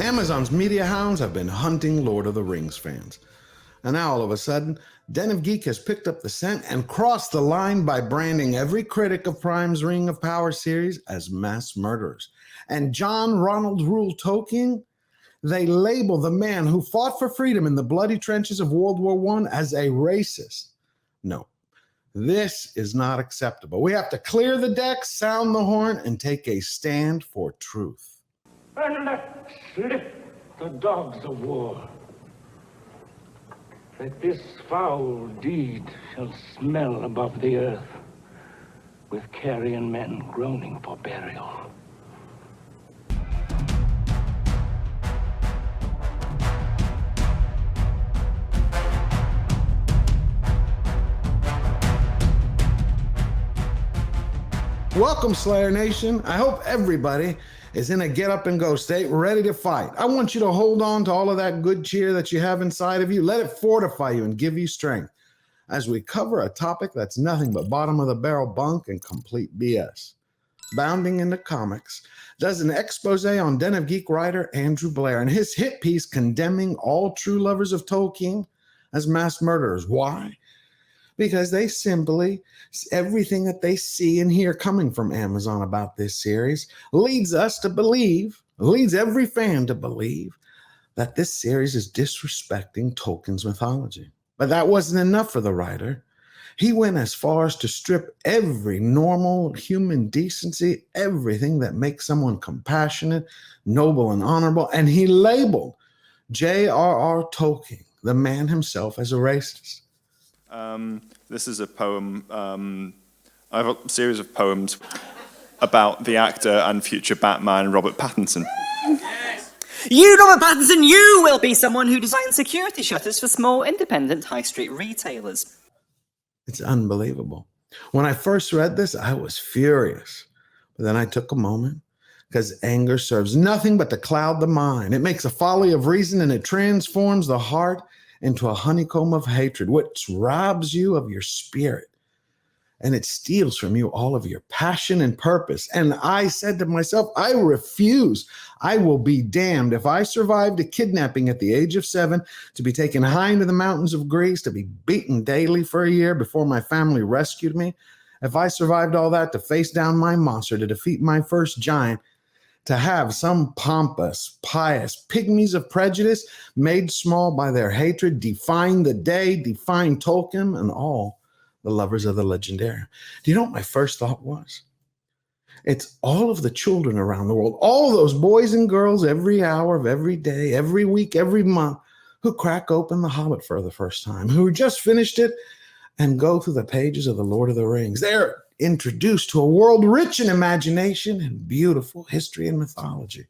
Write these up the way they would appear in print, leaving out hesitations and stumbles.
Amazon's media hounds have been hunting Lord of the Rings fans. And now all of a sudden, Den of Geek has picked up the scent and crossed the line by branding every critic of Prime's Ring of Power series as mass murderers. And John Ronald Reuel Tolkien, they label the man who fought for freedom in the bloody trenches of World War I as a racist. No, this is not acceptable. We have to clear the deck, sound the horn, and take a stand for truth. And let slip the dogs of war, that this foul deed shall smell above the earth, with carrion men groaning for burial. Welcome, Slayer Nation. I hope everybody is in a get up and go state, ready to fight. I want you to hold on to all of that good cheer that you have inside of you. Let it fortify you and give you strength as we cover a topic that's nothing but bottom of the barrel bunk and complete BS. Bounding into comics does an expose on Den of Geek writer Andrew Blair and his hit piece condemning all true lovers of Tolkien as mass murderers. Why? Because they simply, everything that they see and hear coming from Amazon about this series leads us to believe, leads every fan to believe that this series is disrespecting Tolkien's mythology. But that wasn't enough for the writer. He went as far as to strip every normal human decency, everything that makes someone compassionate, noble, and honorable, and he labeled J.R.R. Tolkien, the man himself, as a racist. This is a poem. I have a series of poems about the actor and future Batman, Robert Pattinson. Yes. You, Robert Pattinson, you will be someone who designs security shutters for small, independent high street retailers. It's unbelievable. When I first read this, I was furious. But then I took a moment, because anger serves nothing but to cloud the mind. It makes a folly of reason, and it transforms the heart into a honeycomb of hatred, which robs you of your spirit. And it steals from you all of your passion and purpose. And I said to myself, I refuse. I will be damned if I survived a kidnapping at the age of 7, to be taken high into the mountains of Greece, to be beaten daily for a year before my family rescued me. If I survived all that to face down my monster, to defeat my first giant, to have some pompous, pious pygmies of prejudice made small by their hatred define the day, define Tolkien and all the lovers of the legendary. Do you know what my first thought was? It's all of the children around the world, all those boys and girls every hour of every day, every week, every month, who crack open The Hobbit for the first time, who just finished it and go through the pages of The Lord of the Rings. They're introduced to a world rich in imagination and beautiful history and mythology.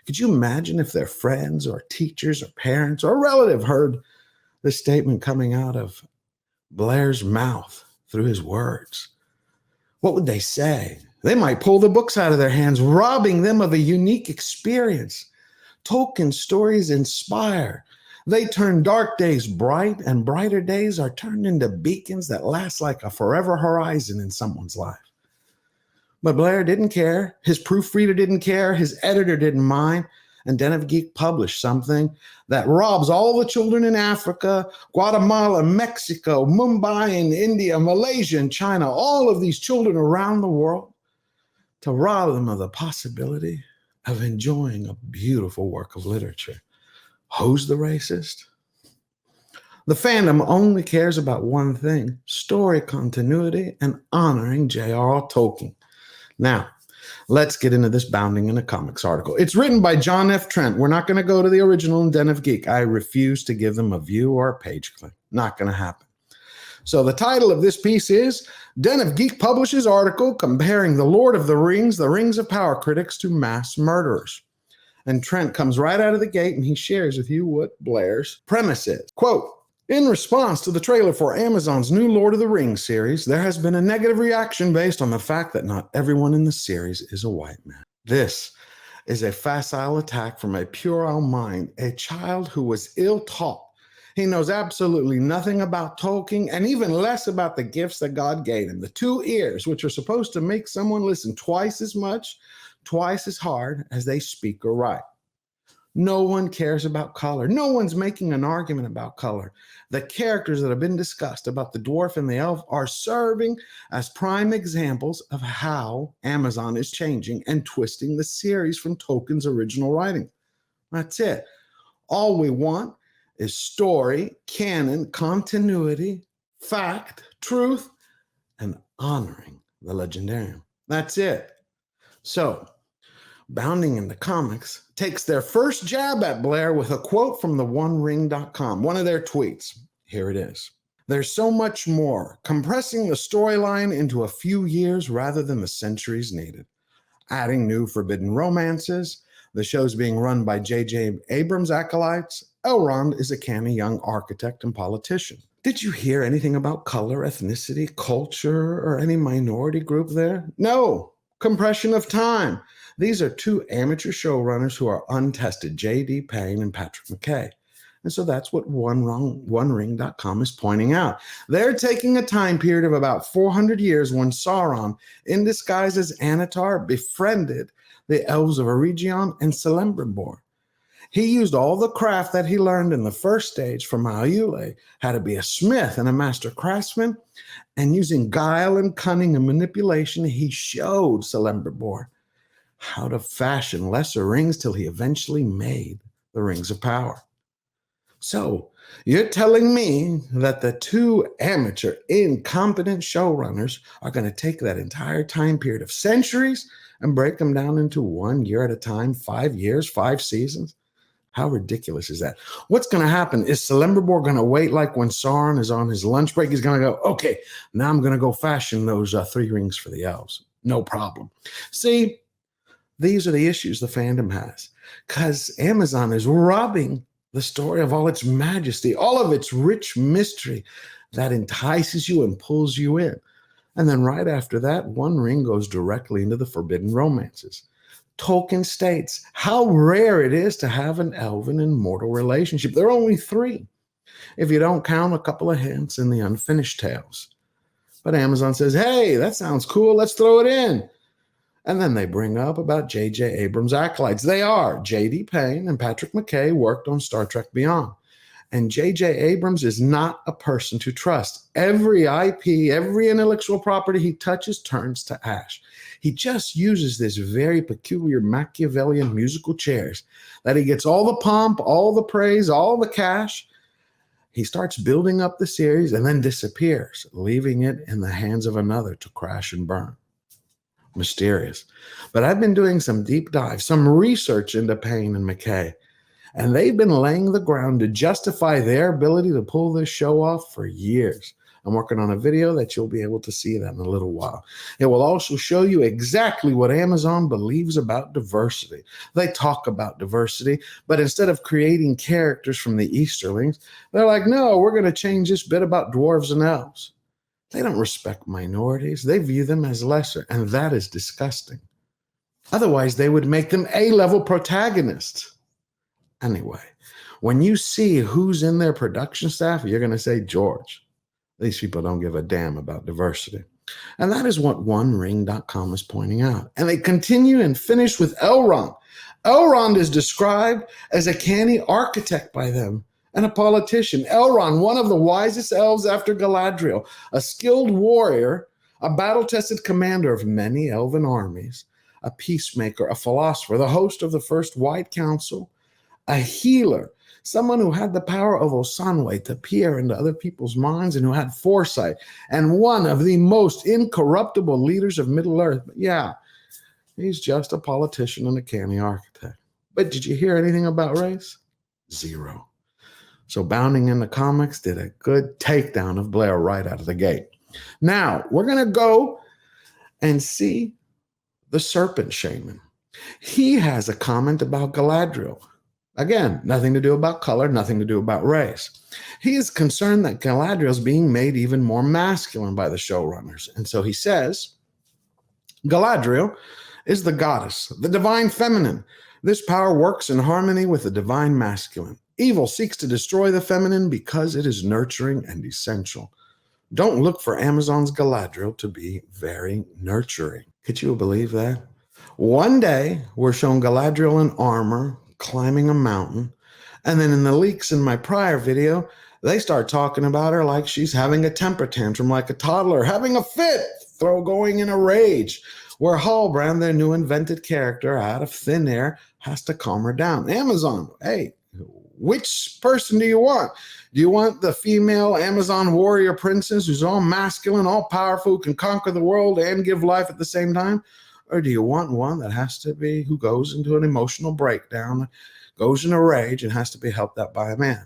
Could you imagine if their friends or teachers or parents or a relative heard this statement coming out of Blair's mouth through his words? What would they say? They might pull the books out of their hands, robbing them of a unique experience. Tolkien's stories inspire. They turn dark days bright, and brighter days are turned into beacons that last like a forever horizon in someone's life. But Blair didn't care. His proofreader didn't care. His editor didn't mind. And Den of Geek published something that robs all the children in Africa, Guatemala, Mexico, Mumbai, and India, Malaysia, and China, all of these children around the world, to rob them of the possibility of enjoying a beautiful work of literature. Who's the racist? The fandom only cares about one thing: story continuity and honoring J.R.R. Tolkien. Now, let's get into this Bounding into Comics article. It's written by John F. Trent. We're not going to go to the original in Den of Geek. I refuse to give them a view or a page click. Not going to happen. So the title of this piece is Den of Geek publishes article comparing the Lord of the Rings of Power critics to mass murderers. And Trent comes right out of the gate and he shares with you what Blair's premise is. Quote, in response to the trailer for Amazon's new Lord of the Rings series, there has been a negative reaction based on the fact that not everyone in the series is a white man. This is a facile attack from a puerile mind, a child who was ill-taught. He knows absolutely nothing about Tolkien and even less about the gifts that God gave him. The 2 ears, which are supposed to make someone listen twice as much, twice as hard as they speak or write. No one cares about color. No one's making an argument about color. The characters that have been discussed about the dwarf and the elf are serving as prime examples of how Amazon is changing and twisting the series from Tolkien's original writing. That's it. All we want is story, canon, continuity, fact, truth, and honoring the legendarium. That's it. So, Bounding into Comics takes their first jab at Blair with a quote from the OneRing.com, one of their tweets. Here it is. There's so much more, compressing the storyline into a few years rather than the centuries needed. Adding new forbidden romances, the show's being run by J.J. Abrams' acolytes. Elrond is a canny young architect and politician. Did you hear anything about color, ethnicity, culture, or any minority group there? No. Compression of time. These are two amateur showrunners who are untested, J.D. Payne and Patrick McKay. And so that's what OneRing.com is pointing out. They're taking a time period of about 400 years when Sauron, in disguise as Anatar, befriended the elves of Eregion and Celebrimbor. He used all the craft that he learned in the first stage from Aiule, how to be a smith and a master craftsman, and using guile and cunning and manipulation, he showed Celebrimbor how to fashion lesser rings till he eventually made the Rings of Power. So, you're telling me that the two amateur, incompetent showrunners are going to take that entire time period of centuries and break them down into 1 year at a time, 5 years, 5 seasons? How ridiculous is that? What's going to happen? Is Celebrimbor going to wait like when Sauron is on his lunch break? He's going to go, okay, now I'm going to go fashion those 3 rings for the elves. No problem. See, these are the issues the fandom has because Amazon is robbing the story of all its majesty, all of its rich mystery that entices you and pulls you in. And then right after that, One Ring goes directly into the forbidden romances. Tolkien states how rare it is to have an elven and mortal relationship. There are only 3, if you don't count a couple of hints in the unfinished tales. But Amazon says, hey, that sounds cool, let's throw it in. And then they bring up about J.J. Abrams' acolytes. They are J.D. Payne and Patrick McKay worked on Star Trek Beyond. And J.J. Abrams is not a person to trust. Every IP, every intellectual property he touches turns to ash. He just uses this very peculiar Machiavellian musical chairs that he gets all the pomp, all the praise, all the cash. He starts building up the series and then disappears, leaving it in the hands of another to crash and burn. Mysterious. But I've been doing some deep dive, some research into Payne and McKay, and they've been laying the ground to justify their ability to pull this show off for years. I'm working on a video that you'll be able to see that in a little while. It will also show you exactly what Amazon believes about diversity. They talk about diversity, but instead of creating characters from the Easterlings, they're like, no, we're going to change this bit about dwarves and elves. They don't respect minorities. They view them as lesser, and that is disgusting. Otherwise, they would make them A-level protagonists. Anyway, when you see who's in their production staff, you're going to say, George, these people don't give a damn about diversity. And that is what OneRing.com is pointing out. And they continue and finish with Elrond. Elrond is described as a canny architect by them and a politician. Elrond, one of the wisest elves after Galadriel, a skilled warrior, a battle-tested commander of many elven armies, a peacemaker, a philosopher, the host of the first White Council, a healer, someone who had the power of Osanwe to peer into other people's minds and who had foresight, and one of the most incorruptible leaders of Middle-earth. But yeah, he's just a politician and a canny architect. But did you hear anything about race? Zero. So Bounding into Comics did a good takedown of Blair right out of the gate. Now, we're going to go and see the Serpent Shaman. He has a comment about Galadriel. Again, nothing to do about color, nothing to do about race. He is concerned that Galadriel is being made even more masculine by the showrunners. And so he says, Galadriel is the goddess, the divine feminine. This power works in harmony with the divine masculine. Evil seeks to destroy the feminine because it is nurturing and essential. Don't look for Amazon's Galadriel to be very nurturing. Could you believe that? One day, we're shown Galadriel in armor, climbing a mountain. And then in the leaks in my prior video, they start talking about her like she's having a temper tantrum, like a toddler, having a fit, going in a rage, where Hallbrand, their new invented character out of thin air, has to calm her down. Amazon, hey, which person do you want? Do you want the female Amazon warrior princess who's all masculine, all powerful, who can conquer the world and give life at the same time? Or do you want one that has to be, who goes into an emotional breakdown, goes in a rage, and has to be helped out by a man?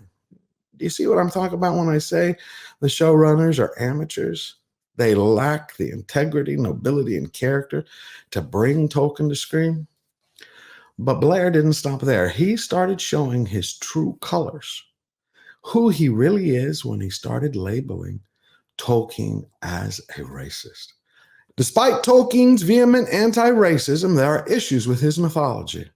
Do you see what I'm talking about when I say the showrunners are amateurs? They lack the integrity, nobility, and character to bring Tolkien to screen. But Blair didn't stop there. He started showing his true colors, who he really is, when he started labeling Tolkien as a racist. Despite Tolkien's vehement anti-racism, there are issues with his mythology.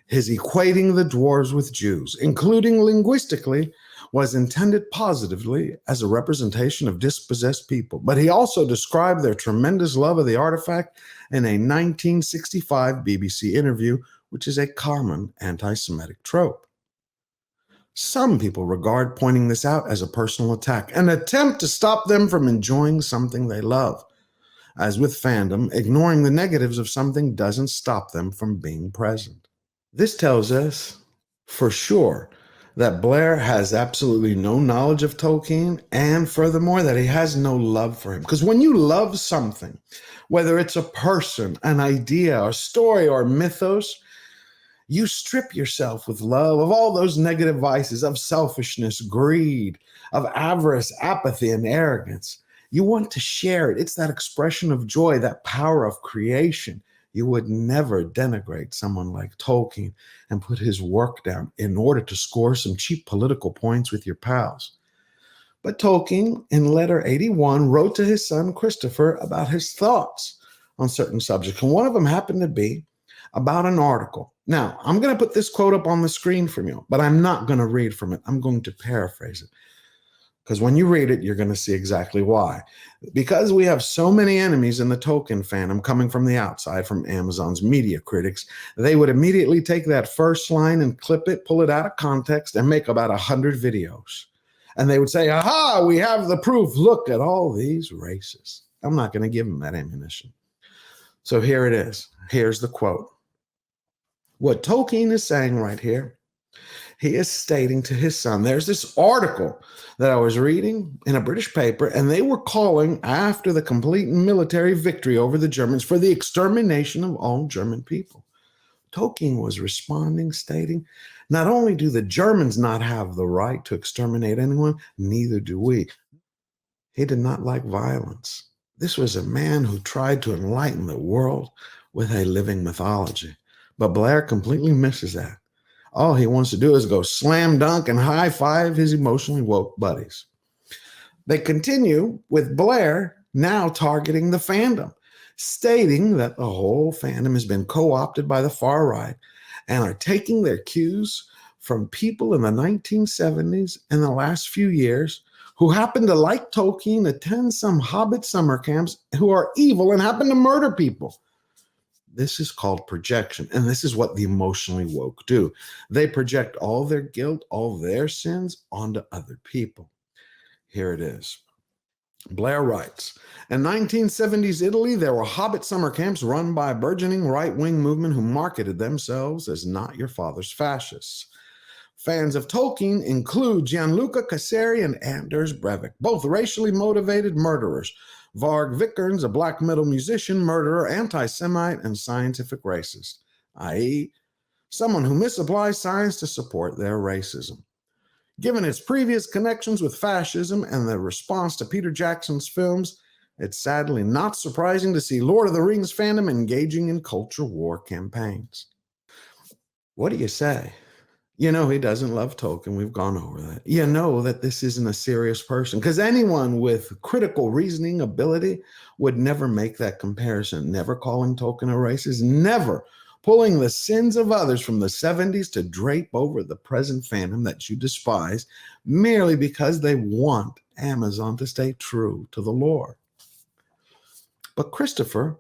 His equating the dwarves with Jews, including linguistically, was intended positively as a representation of dispossessed people, but he also described their tremendous love of the artifact in a 1965 BBC interview, which is a common anti-Semitic trope. Some people regard pointing this out as a personal attack, an attempt to stop them from enjoying something they love. As with fandom, ignoring the negatives of something doesn't stop them from being present. This tells us, for sure, that Blair has absolutely no knowledge of Tolkien, and furthermore, that he has no love for him. Because when you love something, whether it's a person, an idea, a story, or mythos, you strip yourself with love of all those negative vices of selfishness, greed, of avarice, apathy, and arrogance. You want to share it. It's that expression of joy, that power of creation. You would never denigrate someone like Tolkien and put his work down in order to score some cheap political points with your pals. But Tolkien, in letter 81, wrote to his son Christopher about his thoughts on certain subjects. And one of them happened to be about an article. Now, I'm going to put this quote up on the screen from you, but I'm not going to read from it. I'm going to paraphrase it. Because when you read it, you're going to see exactly why. Because we have so many enemies in the Tolkien fandom coming from the outside, from Amazon's media critics, they would immediately take that first line and clip it, pull it out of context, and make about 100 videos. And they would say, aha, we have the proof. Look at all these racists. I'm not going to give them that ammunition. So here it is. Here's the quote. What Tolkien is saying right here, he is stating to his son, there's this article that I was reading in a British paper, and they were calling after the complete military victory over the Germans for the extermination of all German people. Tolkien was responding, stating, not only do the Germans not have the right to exterminate anyone, neither do we. He did not like violence. This was a man who tried to enlighten the world with a living mythology. But Blair completely misses that. All he wants to do is go slam dunk and high five his emotionally woke buddies. They continue with Blair now targeting the fandom, stating that the whole fandom has been co-opted by the far right and are taking their cues from people in the 1970s and the last few years who happen to like Tolkien, attend some Hobbit summer camps, who are evil and happen to murder people. This is called projection, and this is what the emotionally woke do. They project all their guilt, all their sins onto other people. Here it is. Blair writes, in 1970s Italy, there were Hobbit summer camps run by a burgeoning right-wing movement who marketed themselves as not your father's fascists. Fans of Tolkien include Gianluca Casseri and Anders Breivik, both racially motivated murderers. Varg Vikernes, a black metal musician, murderer, anti-Semite, and scientific racist, i.e., someone who misapplies science to support their racism. Given its previous connections with fascism and the response to Peter Jackson's films, it's sadly not surprising to see Lord of the Rings fandom engaging in culture war campaigns. What do you say? You know he doesn't love Tolkien. We've gone over that. You know that this isn't a serious person, because anyone with critical reasoning ability would never make that comparison, never calling Tolkien a racist, never pulling the sins of others from the 70s to drape over the present fandom that you despise merely because they want Amazon to stay true to the lore. But Christopher,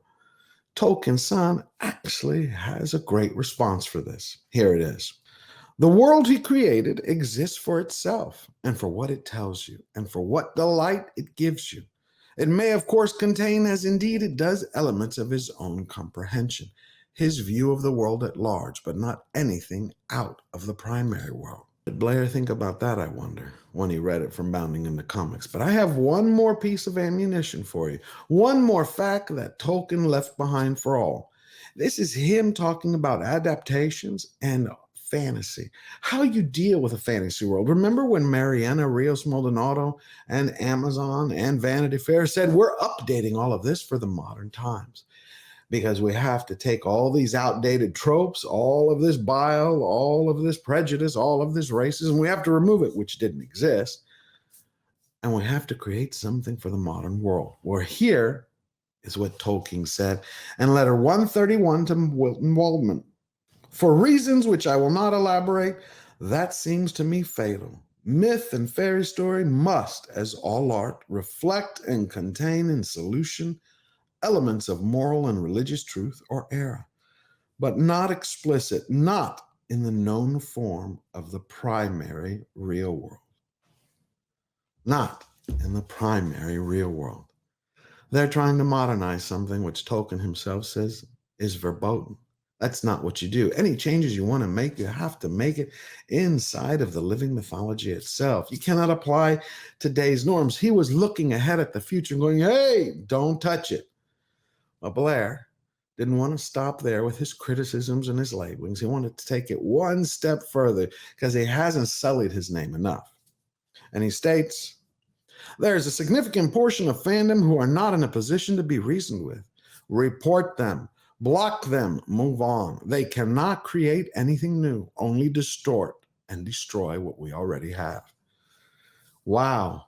Tolkien's son, actually has a great response for this. Here it is. The world he created exists for itself and for what it tells you and for what delight it gives you. It may, of course, contain, as indeed it does, elements of his own comprehension, his view of the world at large, but not anything out of the primary world. What did Blair think about that, I wonder, when he read it from Bounding into Comics? But I have one more piece of ammunition for you, one more fact that Tolkien left behind for all. This is him talking about adaptations and fantasy, how you deal with a fantasy world. Remember when Mariana Rios Maldonado and Amazon and Vanity Fair said, we're updating all of this for the modern times because we have to take all these outdated tropes, all of this bile, all of this prejudice, all of this racism, we have to remove it, which didn't exist. And we have to create something for the modern world. Where here is what Tolkien said in letter 131 to Wilton Waldman. For reasons which I will not elaborate, that seems to me fatal. Myth and fairy story must, as all art, reflect and contain in solution elements of moral and religious truth or error, but not explicit, not in the known form of the primary real world. Not in the primary real world. They're trying to modernize something which Tolkien himself says is verboten. That's not what you do. Any changes you want to make, you have to make it inside of the living mythology itself. You cannot apply today's norms. He was looking ahead at the future and going, hey, don't touch it. Well, Blair didn't want to stop there with his criticisms and his labelings. He wanted to take it one step further because he hasn't sullied his name enough. And he states, there is a significant portion of fandom who are not in a position to be reasoned with. Report them. Block them, move on. They cannot create anything new, only distort and destroy what we already have. Wow.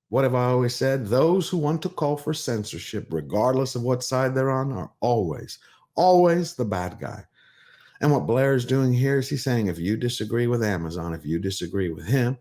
What have I always said? Those who want to call for censorship, regardless of what side they're on, are always the bad guy. And what Blair is doing here is he's saying, if you disagree with Amazon, if you disagree with him,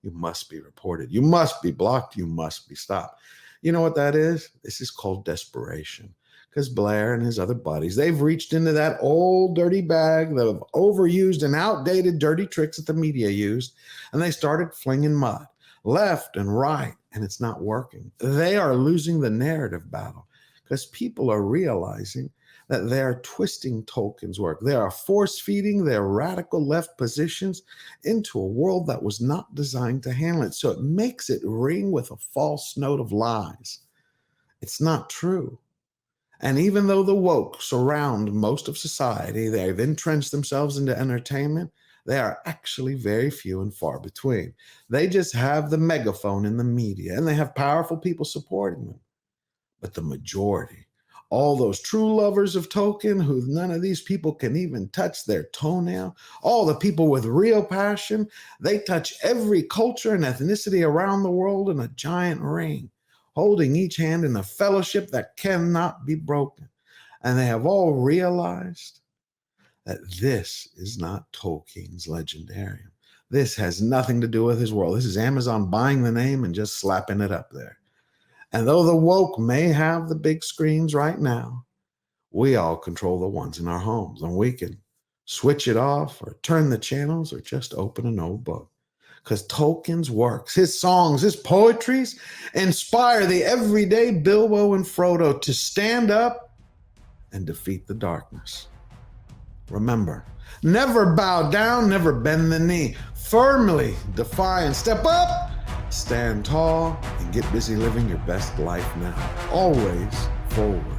you must be reported. You must be blocked. You must be stopped. You know what that is? This is called desperation. Because Blair and his other buddies, they've reached into that old dirty bag of overused and outdated dirty tricks that the media used, and they started flinging mud left and right, and it's not working. They are losing the narrative battle because people are realizing that they are twisting Tolkien's work. They are force-feeding their radical left positions into a world that was not designed to handle it, so it makes it ring with a false note of lies. It's not true. And even though the woke surround most of society, they've entrenched themselves into entertainment, they are actually very few and far between. They just have the megaphone in the media, and they have powerful people supporting them. But the majority, all those true lovers of Tolkien, who none of these people can even touch their toenail, all the people with real passion, they touch every culture and ethnicity around the world in a giant ring, holding each hand in a fellowship that cannot be broken. And they have all realized that this is not Tolkien's Legendarium. This has nothing to do with his world. This is Amazon buying the name and just slapping it up there. And though the woke may have the big screens right now, we all control the ones in our homes, and we can switch it off or turn the channels or just open an old book. Because Tolkien's works, his songs, his poetries inspire the everyday Bilbo and Frodo to stand up and defeat the darkness. Remember, never bow down, never bend the knee. Firmly defy and step up, stand tall, and get busy living your best life now. Always forward.